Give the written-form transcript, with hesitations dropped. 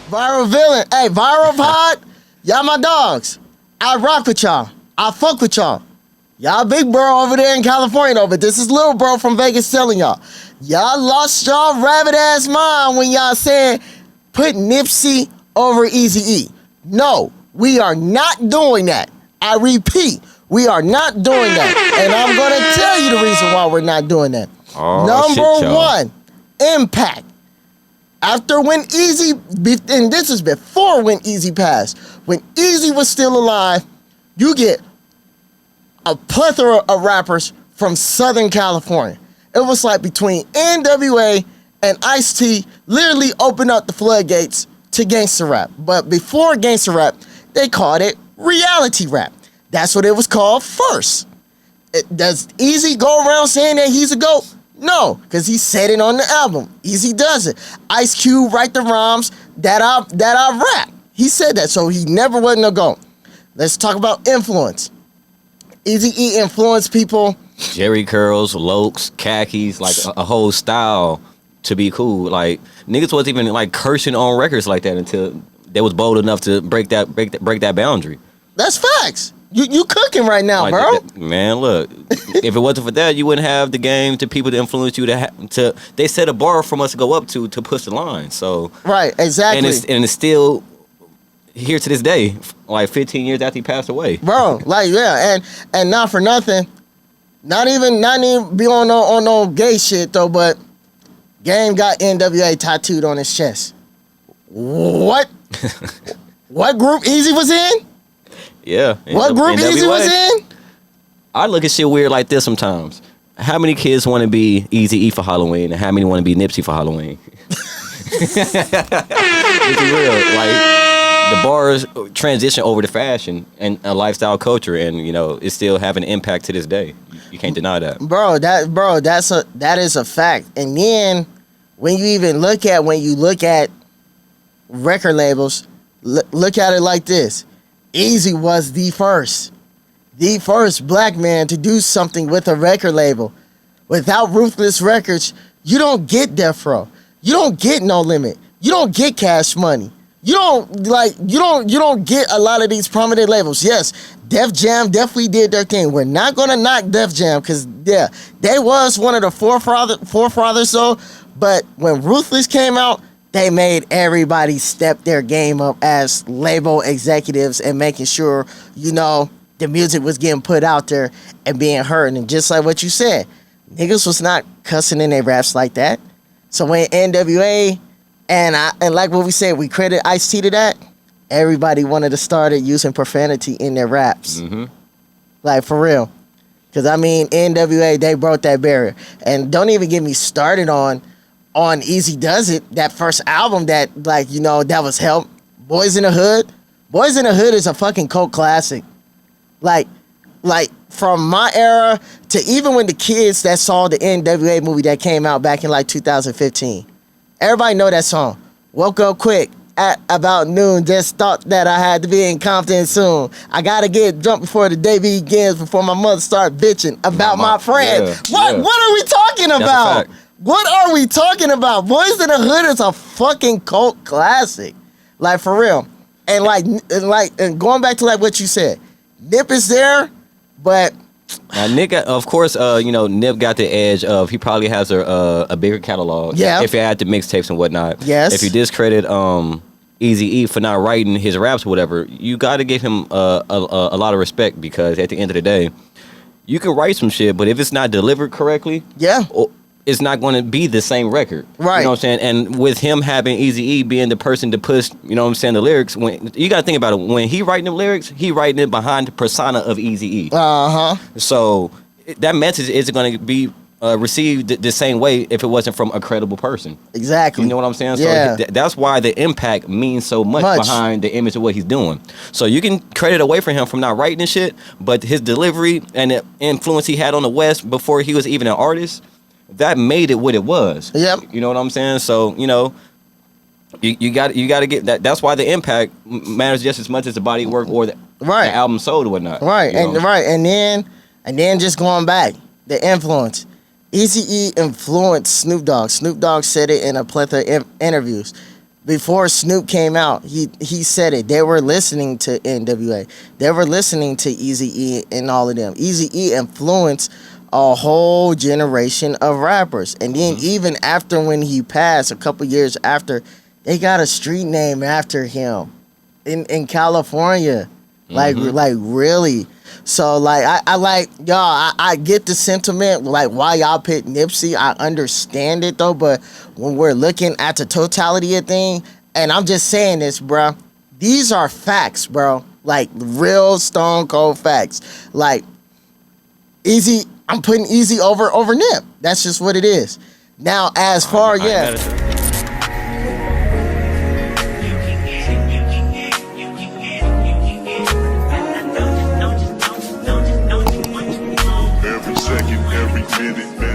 Viral villain. Hey, Viral Pod, y'all my dogs. I rock with y'all. I fuck with y'all. Y'all big bro over there in California though, but this is little bro from Vegas telling y'all. Y'all lost y'all rabbit ass mind when y'all said put Nipsey over Eazy-E. No, we are not doing that. I repeat, we are not doing that. And I'm going to tell you the reason why we're not doing that. Number one, impact. After when Eazy, and this is before when Eazy passed, when Eazy was still alive, you get a plethora of rappers from Southern California. It was like between NWA and Ice-T literally opened up the floodgates to gangster rap. But before gangster rap, they called it reality rap. That's what it was called first. Does Eazy go around saying that he's a GOAT? No, because he said it on the album. Eazy does it. Ice Cube write the rhymes that I rap. He said that, so he never wasn't a GOAT. Let's talk about influence. Eazy-E influenced people. Jerry curls, lokes, khakis, like a whole style to be cool. Like niggas wasn't even like cursing on records like that until they was bold enough to break that boundary. That's facts. You cooking right now, like, bro. Man, look, if it wasn't for that, you wouldn't have the game to people to influence you to they set a bar from us to go up to push the line. So right, exactly. And it's still here to this day, like 15 years after he passed away. Bro, like yeah, and not for nothing, not even be on no gay shit though, but Game got NWA tattooed on his chest. What? What group Eazy was in? Yeah. What group Eazy was in? I look at shit weird like this sometimes. How many kids want to be Eazy-E for Halloween, and how many want to be Nipsey for Halloween? It's real. Like the bars transition over to fashion and a lifestyle culture, and you know it's still having an impact to this day. You can't deny that, bro. That is a fact. And then when you look at record labels, look at it like this. Eazy was the first black man to do something with a record label. Without Ruthless Records, you don't get Death Row. You don't get No Limit. You don't get Cash Money. You don't get a lot of these prominent labels. Yes, Def Jam definitely did their thing. We're not gonna knock Def Jam because yeah, they was one of the forefathers though. But when Ruthless came out, they made everybody step their game up as label executives and making sure, you know, the music was getting put out there and being heard. And just like what you said, niggas was not cussing in their raps like that. So when NWA and like what we said, we credit Ice-T to that, everybody wanted to start using profanity in their raps. Mm-hmm. Like for real. Because I mean, NWA, they broke that barrier. And don't even get me started on Eazy Does It, that first album that, like, you know, that was Help. Boys in the Hood. Boys in the Hood is a fucking cult classic. Like from my era to even when the kids that saw the NWA movie that came out back in like 2015. Everybody know that song. Woke up quick at about noon, just thought that I had to be in Compton soon. I gotta get drunk before the day begins, before my mother start bitching about my friend. What are we talking about? What are we talking about? Boys in the Hood is a fucking cult classic. Like, for real. And going back to, like, what you said. Nip is there, but... Nick, of course, you know, Nip got the edge of he probably has a bigger catalog. Yeah. If you add the mixtapes and whatnot. Yes. If you discredit Eazy-E for not writing his raps or whatever, you got to give him a lot of respect because at the end of the day, you can write some shit, but if it's not delivered correctly... Yeah. It's not going to be the same record. Right. You know what I'm saying? And with him having Eazy-E being the person to push, you know what I'm saying, the lyrics, when you got to think about it, when he writing them lyrics, he writing it behind the persona of Eazy-E. Uh-huh. So that message isn't going to be received the same way if it wasn't from a credible person. Exactly. You know what I'm saying? Yeah. So that's why the impact means so much behind the image of what he's doing. So you can credit away from him from not writing this shit, but his delivery and the influence he had on the West before he was even an artist, that made it what it was. Yep. You know what I'm saying? So, you know, you got to get that. That's why the impact matters just as much as the body of work or the album sold or whatnot. Right. You know? And then just going back, the influence. Eazy-E influenced Snoop Dogg. Snoop Dogg said it in a plethora of interviews. before Snoop came out, he said it. They were listening to NWA. They were listening to Eazy-E and all of them. Eazy-E influenced a whole generation of rappers. And then even after when he passed, a couple years after, they got a street name after him in California. Like really. So like I like y'all, I get the sentiment, like why y'all pick Nipsey. I understand it though, but when we're looking at the totality of thing, and I'm just saying this, bro, these are facts, bro. Like real stone cold facts. Like Eazy, I'm putting Eazy over Nip. That's just what it is. Now as far Every second, every minute.